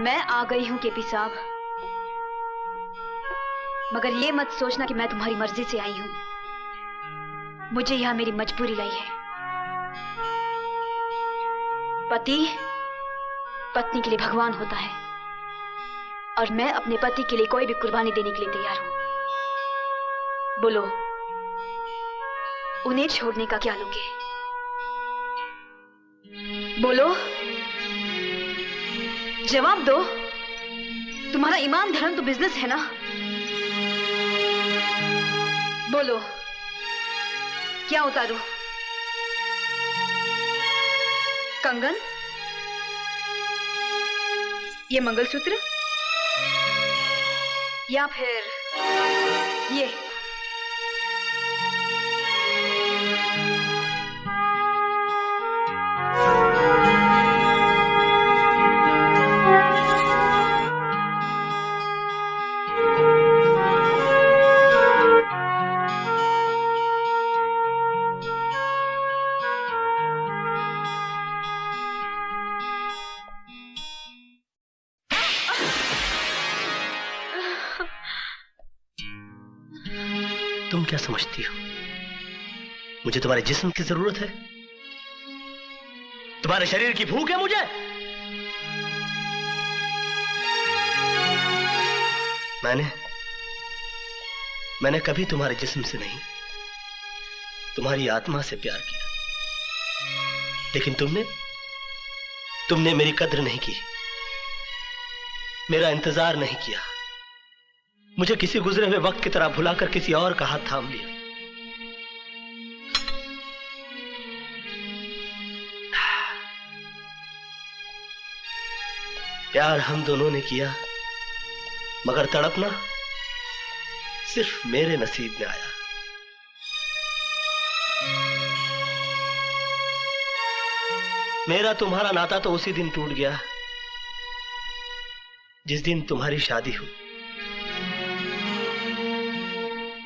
मैं आ गई हूं केपी साहब, मगर ये मत सोचना कि मैं तुम्हारी मर्जी से आई हूं। मुझे यहां मेरी मजबूरी लाई है। पति पत्नी के लिए भगवान होता है और मैं अपने पति के लिए कोई भी कुर्बानी देने के लिए तैयार हूं। बोलो, उन्हें छोड़ने का क्या लोगे? बोलो, जवाब दो। तुम्हारा ईमान धर्म तो बिजनेस है ना? बोलो, क्या उतारूं? कंगन, ये मंगलसूत्र, या फिर ये? तुम क्या समझती हो मुझे तुम्हारे जिस्म की जरूरत है? तुम्हारे शरीर की भूख है मुझे? मैंने कभी तुम्हारे जिस्म से नहीं, तुम्हारी आत्मा से प्यार किया। लेकिन तुमने मेरी कद्र नहीं की, मेरा इंतजार नहीं किया। मुझे किसी गुजरे हुए वक्त की तरह भुलाकर किसी और का हाथ थाम लिया। प्यार हम दोनों ने किया, मगर तड़पना सिर्फ मेरे नसीब में आया। मेरा तुम्हारा नाता तो उसी दिन टूट गया जिस दिन तुम्हारी शादी हुई।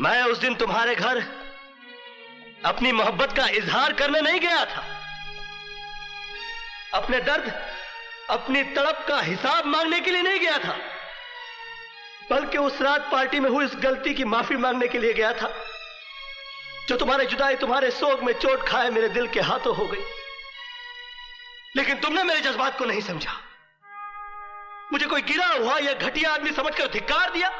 मैं उस दिन तुम्हारे घर अपनी मोहब्बत का इजहार करने नहीं गया था, अपने दर्द, अपनी तड़प का हिसाब मांगने के लिए नहीं गया था, बल्कि उस रात पार्टी में हुई इस गलती की माफी मांगने के लिए गया था जो तुम्हारे जुदाई, तुम्हारे सोग में चोट खाए मेरे दिल के हाथों हो गई। लेकिन तुमने मेरे जज्बात को नहीं समझा, मुझे कोई गिरा हुआ या घटिया आदमी समझकर धिक्कार दिया।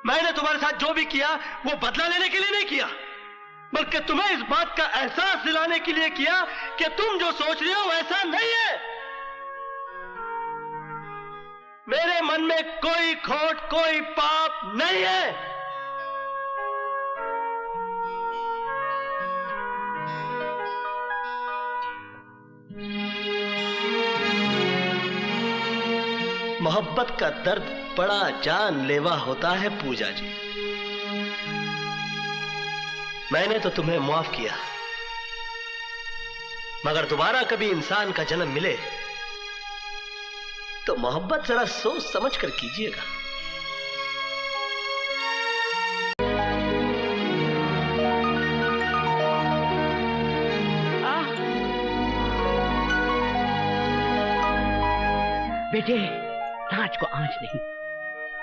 मैंने तुम्हारे साथ जो भी किया वो बदला लेने के लिए नहीं किया, बल्कि तुम्हें इस बात का एहसास दिलाने के लिए किया कि तुम जो सोच रहे हो ऐसा नहीं है। मेरे मन में कोई खोट, कोई पाप नहीं है। मोहब्बत का दर्द बड़ा जानलेवा होता है पूजा जी। मैंने तो तुम्हें माफ किया, मगर दोबारा कभी इंसान का जन्म मिले तो मोहब्बत जरा सोच समझ कर कीजिएगा। बेटे, नाच को आंच नहीं,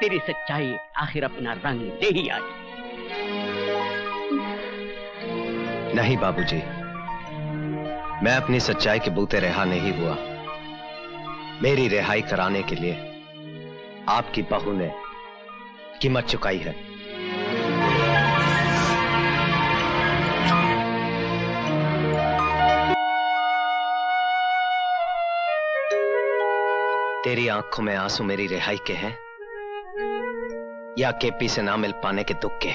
तेरी सच्चाई आखिर अपना रंग दे ही आज। नहीं बाबूजी, मैं अपनी सच्चाई के बूते रिहा नहीं हुआ। मेरी रिहाई कराने के लिए आपकी बहू ने कीमत चुकाई है। तेरी आंखों में आंसू मेरी रिहाई के हैं या केपी से ना मिल पाने के दुख के?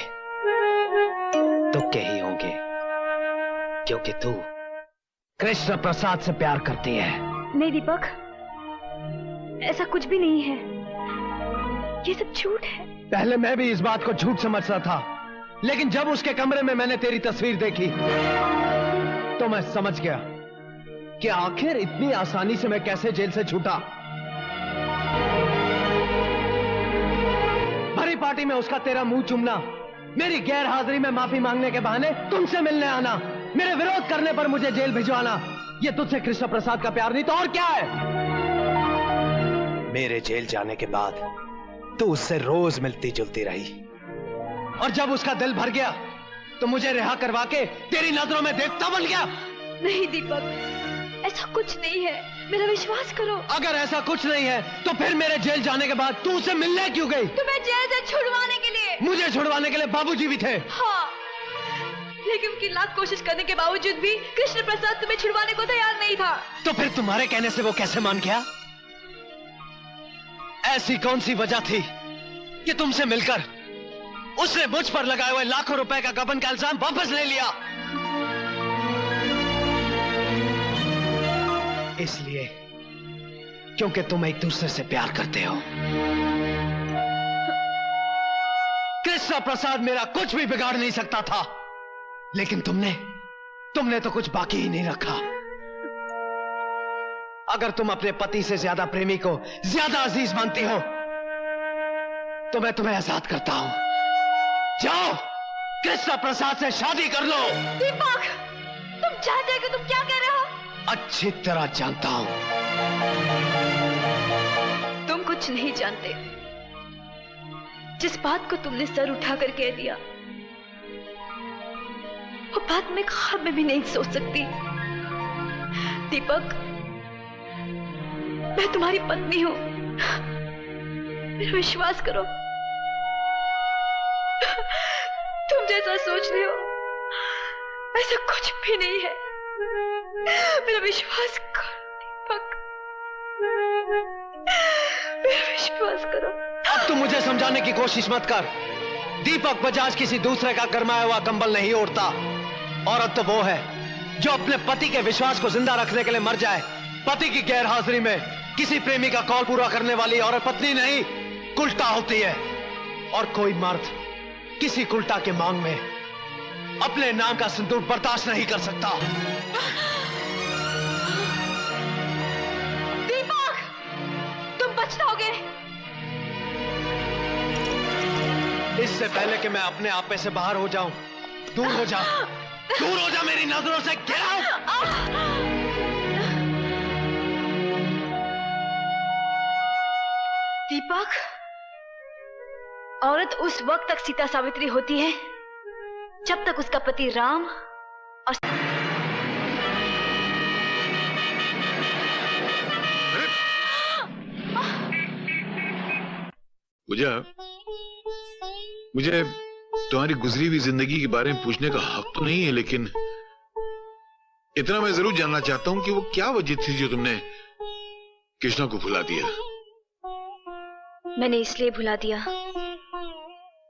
दुख के ही होंगे, क्योंकि तू कृष्ण प्रसाद से प्यार करती है। नहीं दीपक, ऐसा कुछ भी नहीं है, ये सब झूठ है। पहले मैं भी इस बात को झूठ समझता था, लेकिन जब उसके कमरे में मैंने तेरी तस्वीर देखी तो मैं समझ गया कि आखिर इतनी आसानी से मैं कैसे जेल से छूटा। भरी पार्टी में उसका तेरा मुंह चूमना, मेरी गैर हाजिरी में माफी मांगने के बहाने तुमसे मिलने आना, मेरे विरोध करने पर मुझे जेल भिजवाना, ये तुझसे कृष्ण प्रसाद का प्यार नहीं तो और क्या है? मेरे जेल जाने के बाद तू उससे रोज मिलती जुलती रही, और जब उसका दिल भर गया तो मुझे रिहा करवा के तेरी नजरों में देवता बन गया। नहीं दीपक, ऐसा कुछ नहीं है, मेरा विश्वास करो। अगर ऐसा कुछ नहीं है तो फिर मेरे जेल जाने के बाद तू उसे मिलने क्यों गई? तुम्हें जेल से छुड़वाने के लिए। मुझे छुड़वाने के लिए बाबूजी भी थे। हाँ, लेकिन उनकी लाख कोशिश करने के बावजूद भी कृष्ण प्रसाद तुम्हें छुड़वाने को तैयार नहीं था। तो फिर तुम्हारे कहने से वो कैसे मान गया? ऐसी कौन सी वजह थी कि तुमसे मिलकर उसने मुझ पर लगाए हुए लाखों रुपए का गबन का इल्जाम वापस ले लिया? इसलिए क्योंकि तुम एक दूसरे से प्यार करते हो। कृष्ण प्रसाद मेरा कुछ भी बिगाड़ नहीं सकता था, लेकिन तुमने तो कुछ बाकी ही नहीं रखा। अगर तुम अपने पति से ज्यादा प्रेमी को ज्यादा अजीज मानती हो तो मैं तुम्हें आजाद करता हूं। जाओ, कृष्ण प्रसाद से शादी कर लो। दीपक, तुम जानते हो कि तुम क्या कह रहे हो? अच्छी तरह जानता हूं। तुम कुछ नहीं जानते। जिस बात को तुमने सर उठाकर कह दिया, वो बात मैं ख्वाब में भी नहीं सोच सकती। दीपक, मैं तुम्हारी पत्नी हूं, मेरा विश्वास करो। तुम जैसा सोच रहे हो ऐसा कुछ भी नहीं है, मेरा विश्वास करो दीपक, मेरा विश्वास करो। अब तुम मुझे समझाने की कोशिश मत कर। दीपक बजाज किसी दूसरे का गरमाया हुआ कंबल नहीं ओढ़ता। औरत तो वो है जो अपने पति के विश्वास को जिंदा रखने के लिए मर जाए। पति की गैर हाजिरी में किसी प्रेमी का कॉल पूरा करने वाली औरत पत्नी नहीं, कुल्टा होती है। और कोई मर्द किसी कुल्टा के मांग में अपने नाम का सिंदूर बर्दाश्त नहीं कर सकता। दीपक, तुम पछताओगे। इससे पहले कि मैं अपने आप में से बाहर हो जाऊं, दूर हो जा, दूर हो जा मेरी नजरों से। Get out. दीपक, औरत उस वक्त तक सीता सावित्री होती है जब तक उसका पति राम और पूजा, मुझे तुम्हारी गुजरी हुई जिंदगी के बारे में पूछने का हक तो नहीं है, लेकिन इतना मैं जरूर जानना चाहता हूं कि वो क्या वजह थी जो तुमने कृष्णा को भुला दिया। मैंने इसलिए भुला दिया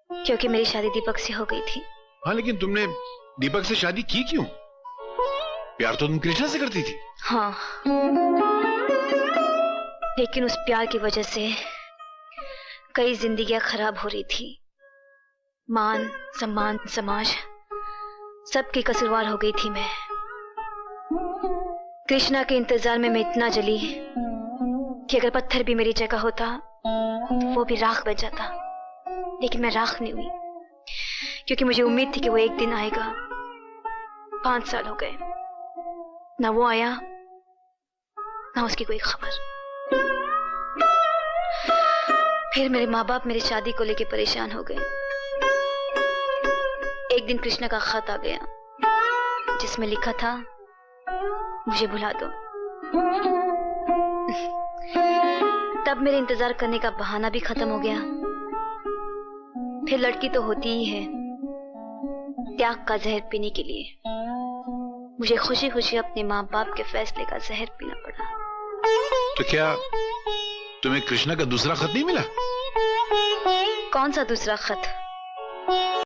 क्योंकि मेरी शादी दीपक से हो गई थी। हाँ, लेकिन तुमने दीपक से शादी की क्यों? प्यार तो तुम कृष्णा से करती थी। हाँ, लेकिन उस प्यार की वजह से कई जिंदगियां खराब हो रही थी। मान सम्मान समाज सबकी कसूरवार हो गई थी मैं। कृष्णा के इंतजार में मैं इतना जली कि अगर पत्थर भी मेरी जगह होता तो वो भी राख बच जाता। लेकिन मैं राख नहीं हुई क्योंकि मुझे उम्मीद थी कि वो एक दिन आएगा। 5 साल हो गए, ना वो आया ना उसकी कोई खबर। फिर मेरे माँ बाप मेरी शादी को लेकर परेशान हो गए। एक दिन कृष्णा का खत आ गया जिसमें लिखा था, मुझे भुला दो। तब मेरे इंतजार करने का बहाना भी खत्म हो गया। फिर लड़की तो होती ही है त्याग का जहर पीने के लिए। मुझे खुशी खुशी अपने माँ बाप के फैसले का जहर पीना पड़ा। तो क्या तुम्हें कृष्णा का दूसरा खत नहीं मिला? कौन सा दूसरा खत?